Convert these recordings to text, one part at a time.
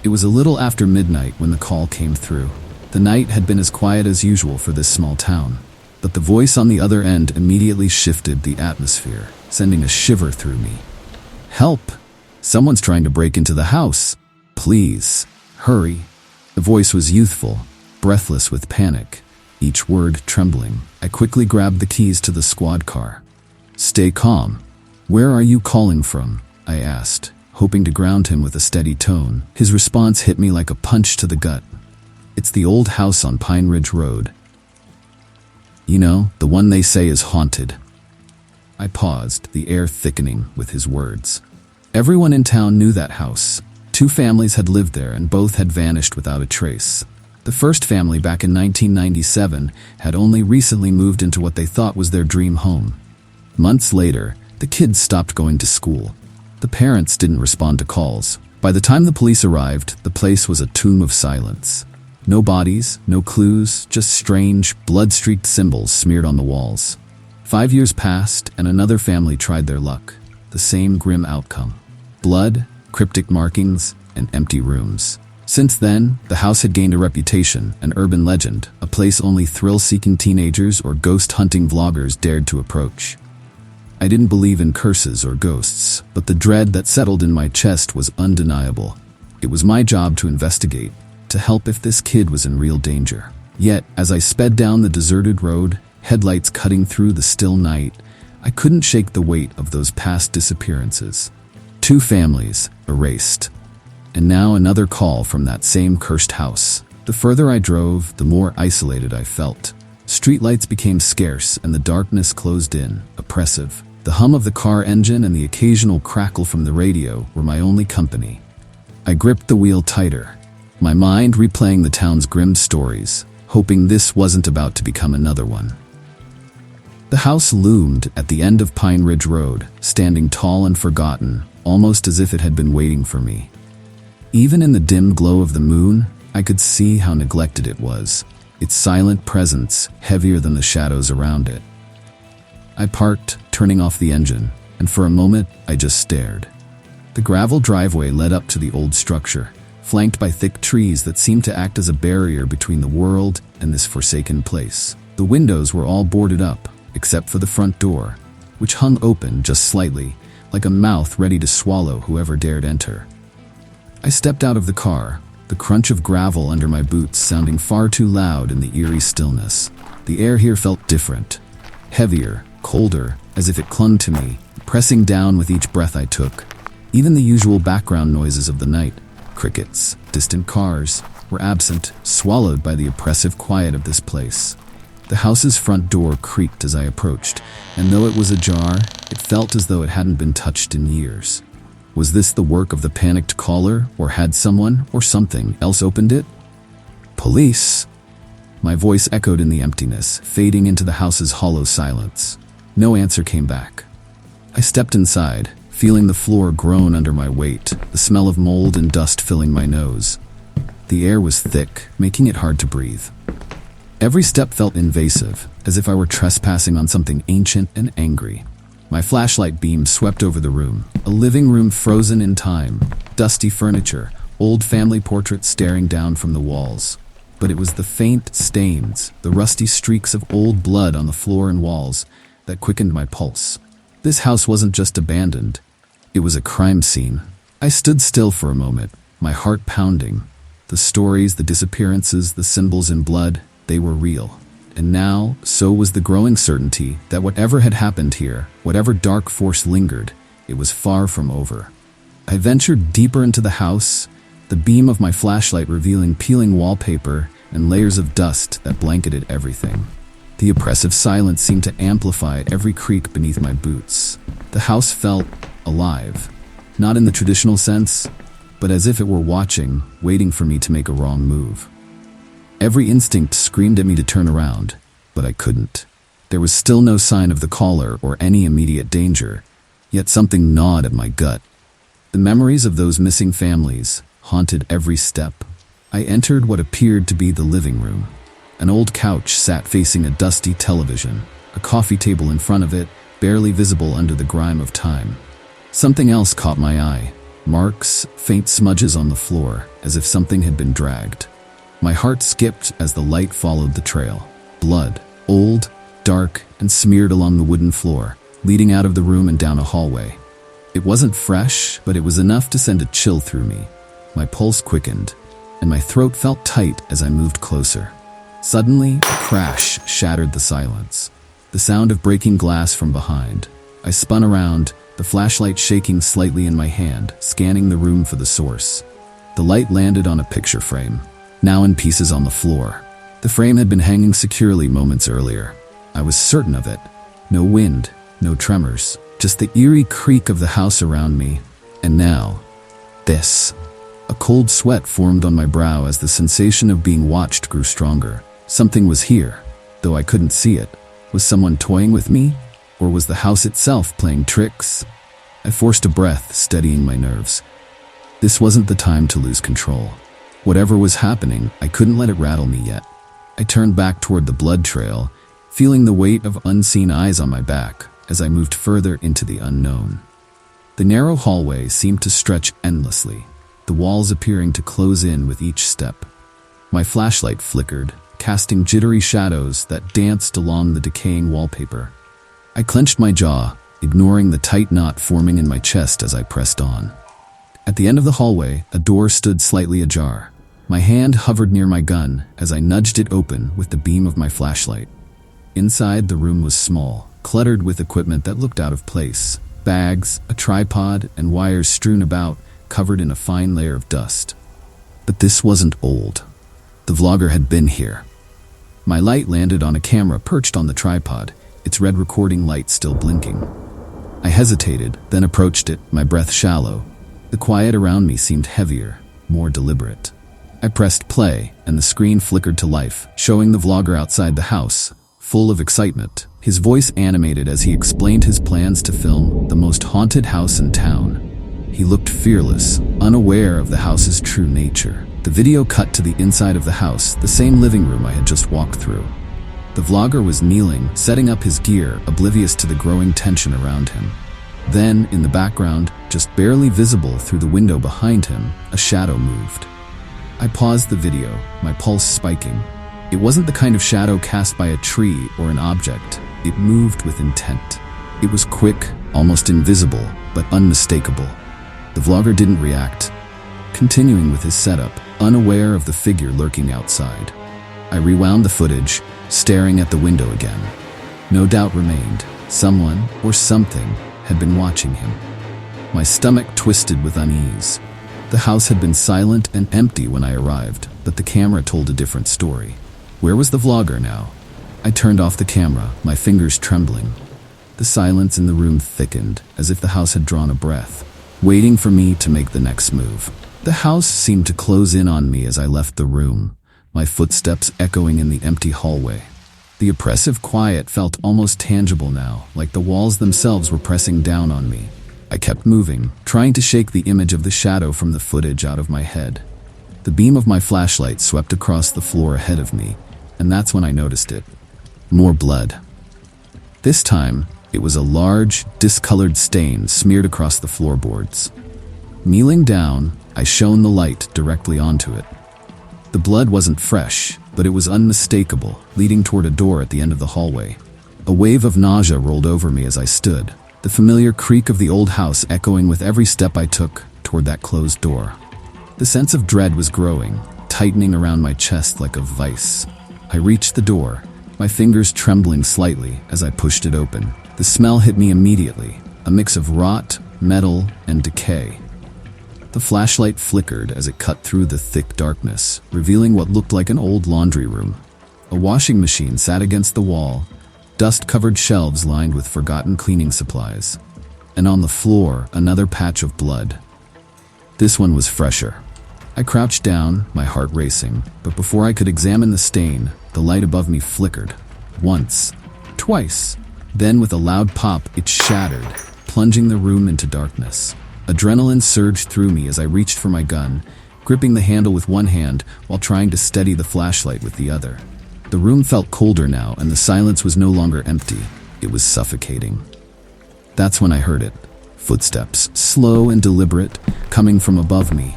It was a little after midnight when the call came through. The night had been as quiet as usual for this small town, but the voice on the other end immediately shifted the atmosphere, sending a shiver through me. "Help! Someone's trying to break into the house. Please, hurry." The voice was youthful, breathless with panic, each word trembling. I quickly grabbed the keys to the squad car. "Stay calm. Where are you calling from?" I asked, hoping to ground him with a steady tone. His response hit me like a punch to the gut. "It's the old house on Pine Ridge Road. You know, the one they say is haunted." I paused, the air thickening with his words. Everyone in town knew that house. 2 families had lived there and both had vanished without a trace. The first family back in 1997 had only recently moved into what they thought was their dream home. Months later, the kids stopped going to school. The parents didn't respond to calls. By the time the police arrived, the place was a tomb of silence. No bodies, no clues, just strange, blood-streaked symbols smeared on the walls. 5 years passed, and another family tried their luck. The same grim outcome. Blood, cryptic markings, and empty rooms. Since then, the house had gained a reputation, an urban legend, a place only thrill-seeking teenagers or ghost-hunting vloggers dared to approach. I didn't believe in curses or ghosts, but the dread that settled in my chest was undeniable. It was my job to investigate, to help if this kid was in real danger. Yet, as I sped down the deserted road, headlights cutting through the still night, I couldn't shake the weight of those past disappearances. 2 families erased. And now another call from that same cursed house. The further I drove, the more isolated I felt. Streetlights became scarce and the darkness closed in, oppressive. The hum of the car engine and the occasional crackle from the radio were my only company. I gripped the wheel tighter, my mind replaying the town's grim stories, hoping this wasn't about to become another one. The house loomed at the end of Pine Ridge Road, standing tall and forgotten, almost as if it had been waiting for me. Even in the dim glow of the moon, I could see how neglected it was, its silent presence heavier than the shadows around it. I parked, turning off the engine, and for a moment, I just stared. The gravel driveway led up to the old structure, flanked by thick trees that seemed to act as a barrier between the world and this forsaken place. The windows were all boarded up, except for the front door, which hung open just slightly, like a mouth ready to swallow whoever dared enter. I stepped out of the car, the crunch of gravel under my boots sounding far too loud in the eerie stillness. The air here felt different, heavier, colder, as if it clung to me, pressing down with each breath I took. Even the usual background noises of the night, crickets, distant cars, were absent, swallowed by the oppressive quiet of this place. The house's front door creaked as I approached, and though it was ajar, it felt as though it hadn't been touched in years. Was this the work of the panicked caller, or had someone or something else opened it? "Police!" My voice echoed in the emptiness, fading into the house's hollow silence. No answer came back. I stepped inside, feeling the floor groan under my weight, the smell of mold and dust filling my nose. The air was thick, making it hard to breathe. Every step felt invasive, as if I were trespassing on something ancient and angry. My flashlight beam swept over the room, a living room frozen in time, dusty furniture, old family portraits staring down from the walls. But it was the faint stains, the rusty streaks of old blood on the floor and walls, that quickened my pulse. This house wasn't just abandoned, it was a crime scene. I stood still for a moment, my heart pounding. The stories, the disappearances, the symbols in blood, they were real. And now, so was the growing certainty that whatever had happened here, whatever dark force lingered, it was far from over. I ventured deeper into the house, the beam of my flashlight revealing peeling wallpaper and layers of dust that blanketed everything. The oppressive silence seemed to amplify every creak beneath my boots. The house felt alive, not in the traditional sense, but as if it were watching, waiting for me to make a wrong move. Every instinct screamed at me to turn around, but I couldn't. There was still no sign of the caller or any immediate danger, yet something gnawed at my gut. The memories of those missing families haunted every step. I entered what appeared to be the living room. An old couch sat facing a dusty television, a coffee table in front of it, barely visible under the grime of time. Something else caught my eye. Marks, faint smudges on the floor, as if something had been dragged. My heart skipped as the light followed the trail. Blood, old, dark, and smeared along the wooden floor, leading out of the room and down a hallway. It wasn't fresh, but it was enough to send a chill through me. My pulse quickened, and my throat felt tight as I moved closer. Suddenly, a crash shattered the silence. The sound of breaking glass from behind. I spun around, the flashlight shaking slightly in my hand, scanning the room for the source. The light landed on a picture frame, now in pieces on the floor. The frame had been hanging securely moments earlier. I was certain of it. No wind, no tremors, just the eerie creak of the house around me. And now, this. A cold sweat formed on my brow as the sensation of being watched grew stronger. Something was here, though I couldn't see it. Was someone toying with me? Or was the house itself playing tricks? I forced a breath, steadying my nerves. This wasn't the time to lose control. Whatever was happening, I couldn't let it rattle me yet. I turned back toward the blood trail, feeling the weight of unseen eyes on my back as I moved further into the unknown. The narrow hallway seemed to stretch endlessly, the walls appearing to close in with each step. My flashlight flickered, casting jittery shadows that danced along the decaying wallpaper. I clenched my jaw, ignoring the tight knot forming in my chest as I pressed on. At the end of the hallway, a door stood slightly ajar. My hand hovered near my gun as I nudged it open with the beam of my flashlight. Inside, the room was small, cluttered with equipment that looked out of place. Bags, a tripod, and wires strewn about, covered in a fine layer of dust. But this wasn't old. The vlogger had been here. My light landed on a camera perched on the tripod, its red recording light still blinking. I hesitated, then approached it, my breath shallow. The quiet around me seemed heavier, more deliberate. I pressed play, and the screen flickered to life, showing the vlogger outside the house, full of excitement, his voice animated as he explained his plans to film the most haunted house in town. He looked fearless, unaware of the house's true nature. The video cut to the inside of the house, the same living room I had just walked through. The vlogger was kneeling, setting up his gear, oblivious to the growing tension around him. Then, in the background, just barely visible through the window behind him, a shadow moved. I paused the video, my pulse spiking. It wasn't the kind of shadow cast by a tree or an object. It moved with intent. It was quick, almost invisible, but unmistakable. The vlogger didn't react, continuing with his setup, unaware of the figure lurking outside. I rewound the footage, staring at the window again. No doubt remained. Someone, or something, had been watching him. My stomach twisted with unease. The house had been silent and empty when I arrived, but the camera told a different story. Where was the vlogger now? I turned off the camera, my fingers trembling. The silence in the room thickened, as if the house had drawn a breath, waiting for me to make the next move. The house seemed to close in on me as I left the room, my footsteps echoing in the empty hallway. The oppressive quiet felt almost tangible now, like the walls themselves were pressing down on me. I kept moving, trying to shake the image of the shadow from the footage out of my head. The beam of my flashlight swept across the floor ahead of me, and that's when I noticed it. More blood. This time, it was a large, discolored stain smeared across the floorboards. Kneeling down, I shone the light directly onto it. The blood wasn't fresh, but it was unmistakable, leading toward a door at the end of the hallway. A wave of nausea rolled over me as I stood, the familiar creak of the old house echoing with every step I took toward that closed door. The sense of dread was growing, tightening around my chest like a vice. I reached the door, my fingers trembling slightly as I pushed it open. The smell hit me immediately, a mix of rot, metal, and decay. The flashlight flickered as it cut through the thick darkness, revealing what looked like an old laundry room. A washing machine sat against the wall, dust-covered shelves lined with forgotten cleaning supplies. And on the floor, another patch of blood. This one was fresher. I crouched down, my heart racing, but before I could examine the stain, the light above me flickered. Once, twice. Then with a loud pop, it shattered, plunging the room into darkness. Adrenaline surged through me as I reached for my gun, gripping the handle with one hand while trying to steady the flashlight with the other. The room felt colder now, and the silence was no longer empty. It was suffocating. That's when I heard it. Footsteps, slow and deliberate, coming from above me.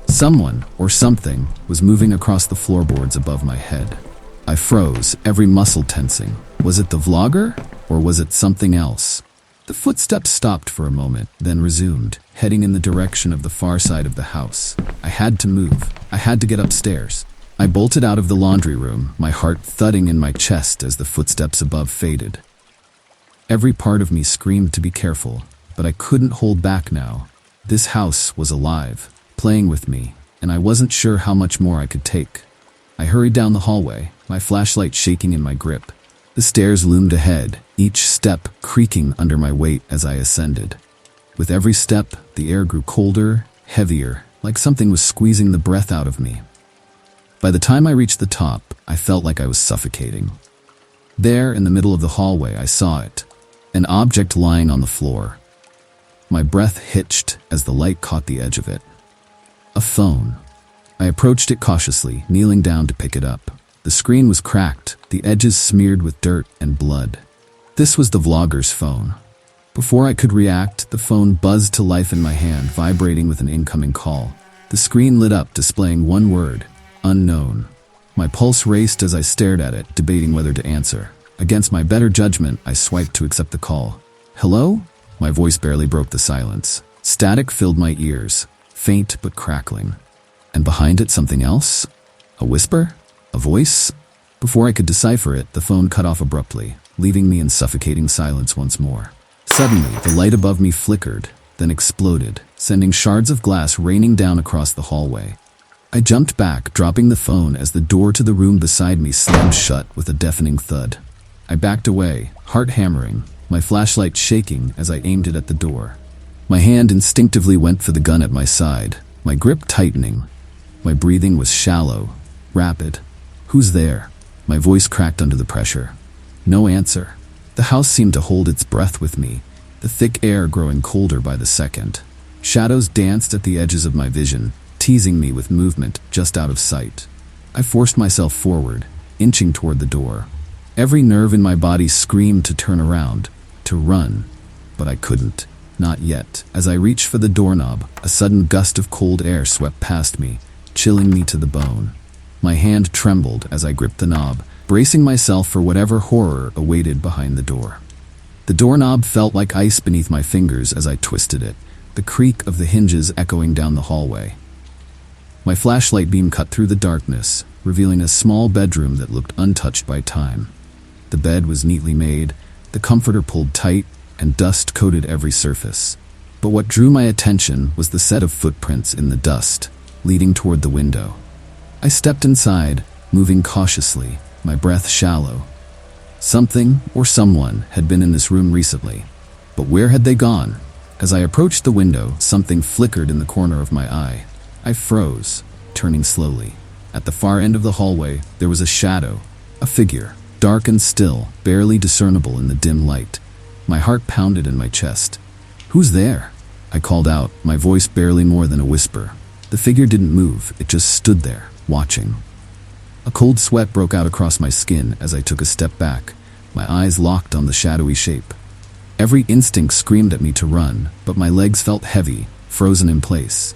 Someone or something was moving across the floorboards above my head. I froze, every muscle tensing. Was it the vlogger, or was it something else? The footsteps stopped for a moment, then resumed, heading in the direction of the far side of the house. I had to move. I had to get upstairs. I bolted out of the laundry room, my heart thudding in my chest as the footsteps above faded. Every part of me screamed to be careful, but I couldn't hold back now. This house was alive, playing with me, and I wasn't sure how much more I could take. I hurried down the hallway, my flashlight shaking in my grip. The stairs loomed ahead, each step creaking under my weight as I ascended. With every step, the air grew colder, heavier, like something was squeezing the breath out of me. By the time I reached the top, I felt like I was suffocating. There, in the middle of the hallway, I saw it, an object lying on the floor. My breath hitched as the light caught the edge of it. A phone. I approached it cautiously, kneeling down to pick it up. The screen was cracked, the edges smeared with dirt and blood. This was the vlogger's phone. Before I could react, the phone buzzed to life in my hand, vibrating with an incoming call. The screen lit up, displaying one word: unknown. My pulse raced as I stared at it, debating whether to answer. Against my better judgment, I swiped to accept the call. Hello? My voice barely broke the silence. Static filled my ears, faint but crackling. And behind it, something else? A whisper? A voice? Before I could decipher it, the phone cut off abruptly, leaving me in suffocating silence once more. Suddenly, the light above me flickered, then exploded, sending shards of glass raining down across the hallway. I jumped back, dropping the phone as the door to the room beside me slammed shut with a deafening thud. I backed away, heart hammering, my flashlight shaking as I aimed it at the door. My hand instinctively went for the gun at my side, my grip tightening. My breathing was shallow, rapid. Who's there? My voice cracked under the pressure. No answer. The house seemed to hold its breath with me, the thick air growing colder by the second. Shadows danced at the edges of my vision, teasing me with movement just out of sight. I forced myself forward, inching toward the door. Every nerve in my body screamed to turn around, to run, but I couldn't. Not yet. As I reached for the doorknob, a sudden gust of cold air swept past me, chilling me to the bone. My hand trembled as I gripped the knob, bracing myself for whatever horror awaited behind the door. The doorknob felt like ice beneath my fingers as I twisted it, the creak of the hinges echoing down the hallway. My flashlight beam cut through the darkness, revealing a small bedroom that looked untouched by time. The bed was neatly made, the comforter pulled tight, and dust coated every surface. But what drew my attention was the set of footprints in the dust, leading toward the window. I stepped inside, moving cautiously, my breath shallow. Something or someone had been in this room recently, but where had they gone? As I approached the window, something flickered in the corner of my eye. I froze, turning slowly. At the far end of the hallway, there was a shadow, a figure, dark and still, barely discernible in the dim light. My heart pounded in my chest. "Who's there?" I called out, my voice barely more than a whisper. The figure didn't move, it just stood there, watching. A cold sweat broke out across my skin as I took a step back, my eyes locked on the shadowy shape. Every instinct screamed at me to run, but my legs felt heavy, frozen in place.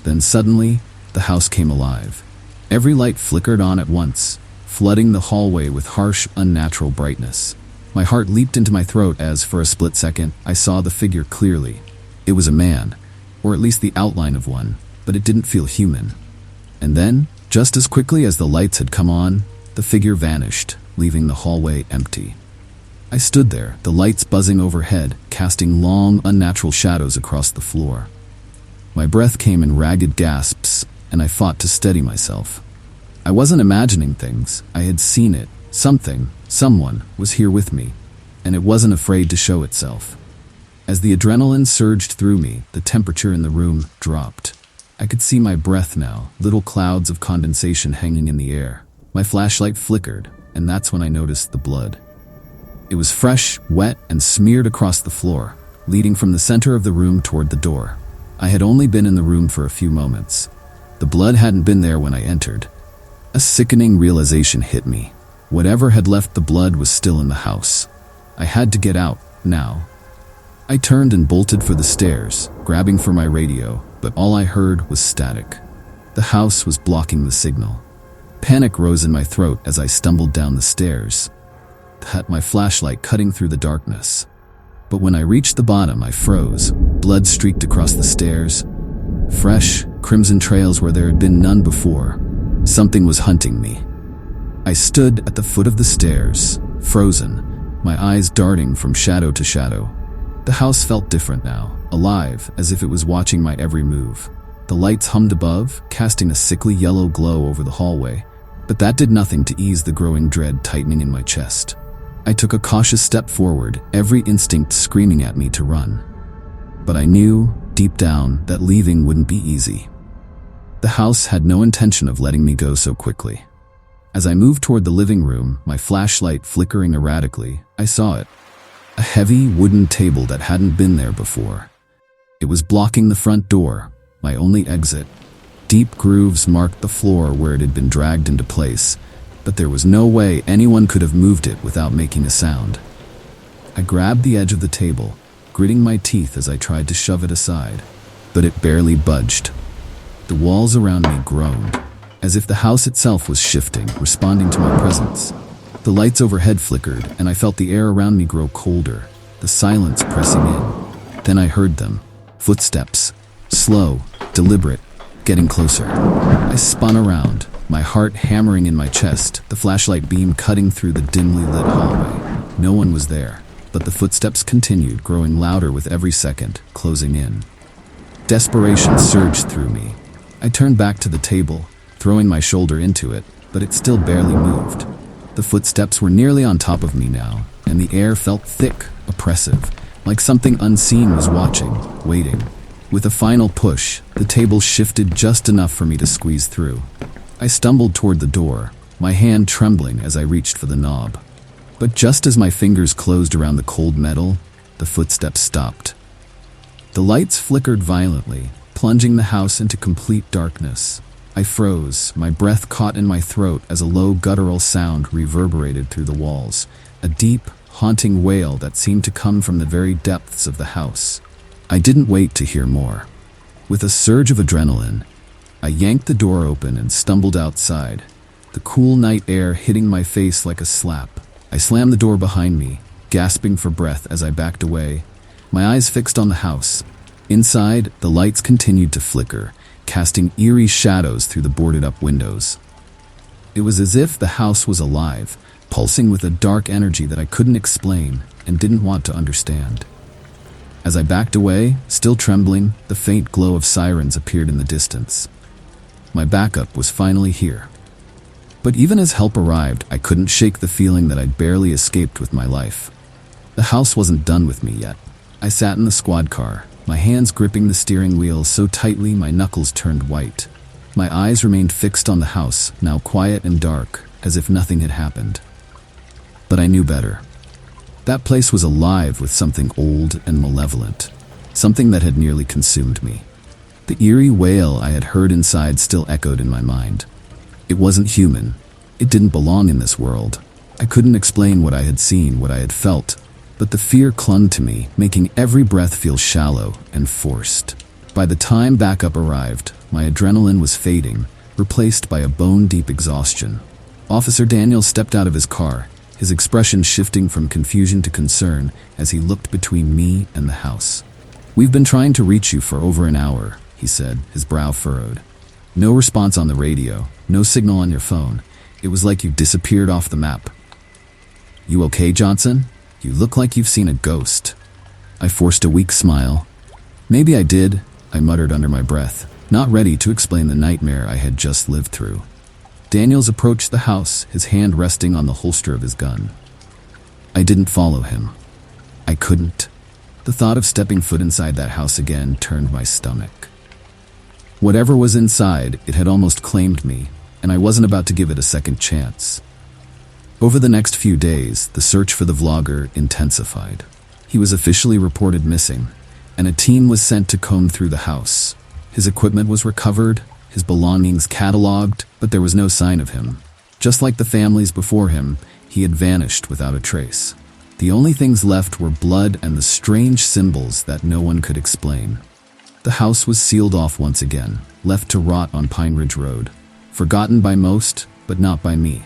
Then suddenly, the house came alive. Every light flickered on at once, flooding the hallway with harsh, unnatural brightness. My heart leaped into my throat as, for a split second, I saw the figure clearly. It was a man, or at least the outline of one, but it didn't feel human. And then, just as quickly as the lights had come on, the figure vanished, leaving the hallway empty. I stood there, the lights buzzing overhead, casting long, unnatural shadows across the floor. My breath came in ragged gasps, and I fought to steady myself. I wasn't imagining things. I had seen it. Something, someone, was here with me, and it wasn't afraid to show itself. As the adrenaline surged through me, the temperature in the room dropped. I could see my breath now, little clouds of condensation hanging in the air. My flashlight flickered, and that's when I noticed the blood. It was fresh, wet, and smeared across the floor, leading from the center of the room toward the door. I had only been in the room for a few moments. The blood hadn't been there when I entered. A sickening realization hit me. Whatever had left the blood was still in the house. I had to get out, now. I turned and bolted for the stairs, grabbing for my radio, but all I heard was static. The house was blocking the signal. Panic rose in my throat as I stumbled down the stairs, my flashlight cutting through the darkness. But when I reached the bottom, I froze. Blood streaked across the stairs. Fresh, crimson trails where there had been none before. Something was hunting me. I stood at the foot of the stairs, frozen, my eyes darting from shadow to shadow. The house felt different now, alive, as if it was watching my every move. The lights hummed above, casting a sickly yellow glow over the hallway, but that did nothing to ease the growing dread tightening in my chest. I took a cautious step forward, every instinct screaming at me to run. But I knew, deep down, that leaving wouldn't be easy. The house had no intention of letting me go so quickly. As I moved toward the living room, my flashlight flickering erratically, I saw it. A heavy wooden table that hadn't been there before. It was blocking the front door, my only exit. Deep grooves marked the floor where it had been dragged into place, but there was no way anyone could have moved it without making a sound. I grabbed the edge of the table, gritting my teeth as I tried to shove it aside, but it barely budged. The walls around me groaned, as if the house itself was shifting, responding to my presence. The lights overhead flickered, and I felt the air around me grow colder, the silence pressing in. Then I heard them. Footsteps. Slow, deliberate, getting closer. I spun around, my heart hammering in my chest, the flashlight beam cutting through the dimly lit hallway. No one was there, but the footsteps continued, growing louder with every second, closing in. Desperation surged through me. I turned back to the table, throwing my shoulder into it, but it still barely moved. The footsteps were nearly on top of me now, and the air felt thick, oppressive, like something unseen was watching, waiting. With a final push, the table shifted just enough for me to squeeze through. I stumbled toward the door, my hand trembling as I reached for the knob. But just as my fingers closed around the cold metal, the footsteps stopped. The lights flickered violently, plunging the house into complete darkness. I froze, my breath caught in my throat as a low guttural sound reverberated through the walls, a deep, haunting wail that seemed to come from the very depths of the house. I didn't wait to hear more. With a surge of adrenaline, I yanked the door open and stumbled outside, the cool night air hitting my face like a slap. I slammed the door behind me, gasping for breath as I backed away, my eyes fixed on the house. Inside, the lights continued to flicker, casting eerie shadows through the boarded-up windows. It was as if the house was alive, pulsing with a dark energy that I couldn't explain and didn't want to understand. As I backed away, still trembling, the faint glow of sirens appeared in the distance. My backup was finally here. But even as help arrived, I couldn't shake the feeling that I'd barely escaped with my life. The house wasn't done with me yet. I sat in the squad car, my hands gripping the steering wheel so tightly my knuckles turned white. My eyes remained fixed on the house, now quiet and dark, as if nothing had happened. But I knew better. That place was alive with something old and malevolent, something that had nearly consumed me. The eerie wail I had heard inside still echoed in my mind. It wasn't human. It didn't belong in this world. I couldn't explain what I had seen, what I had felt, but the fear clung to me, making every breath feel shallow and forced. By the time backup arrived, my adrenaline was fading, replaced by a bone-deep exhaustion. Officer Daniel stepped out of his car, his expression shifting from confusion to concern as he looked between me and the house. "We've been trying to reach you for over an hour," he said, his brow furrowed. "No response on the radio, no signal on your phone. It was like you disappeared off the map." "You okay, Johnson? You look like you've seen a ghost." I forced a weak smile. "Maybe I did," I muttered under my breath, not ready to explain the nightmare I had just lived through. Daniels approached the house, his hand resting on the holster of his gun. I didn't follow him. I couldn't. The thought of stepping foot inside that house again turned my stomach. Whatever was inside, it had almost claimed me, and I wasn't about to give it a second chance. Over the next few days, the search for the vlogger intensified. He was officially reported missing, and a team was sent to comb through the house. His equipment was recovered, his belongings cataloged, but there was no sign of him. Just like the families before him, he had vanished without a trace. The only things left were blood and the strange symbols that no one could explain. The house was sealed off once again, left to rot on Pine Ridge Road. Forgotten by most, but not by me.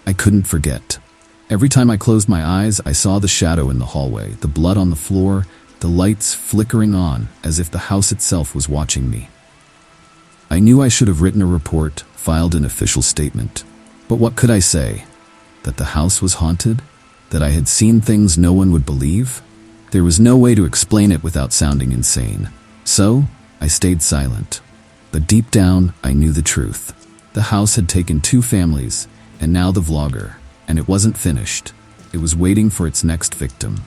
I couldn't forget. Every time I closed my eyes, I saw the shadow in the hallway, the blood on the floor, the lights flickering on as if the house itself was watching me. I knew I should have written a report, filed an official statement. But what could I say? That the house was haunted? That I had seen things no one would believe? There was no way to explain it without sounding insane. So, I stayed silent. But deep down, I knew the truth. The house had taken 2 families, and now the vlogger. And it wasn't finished. It was waiting for its next victim.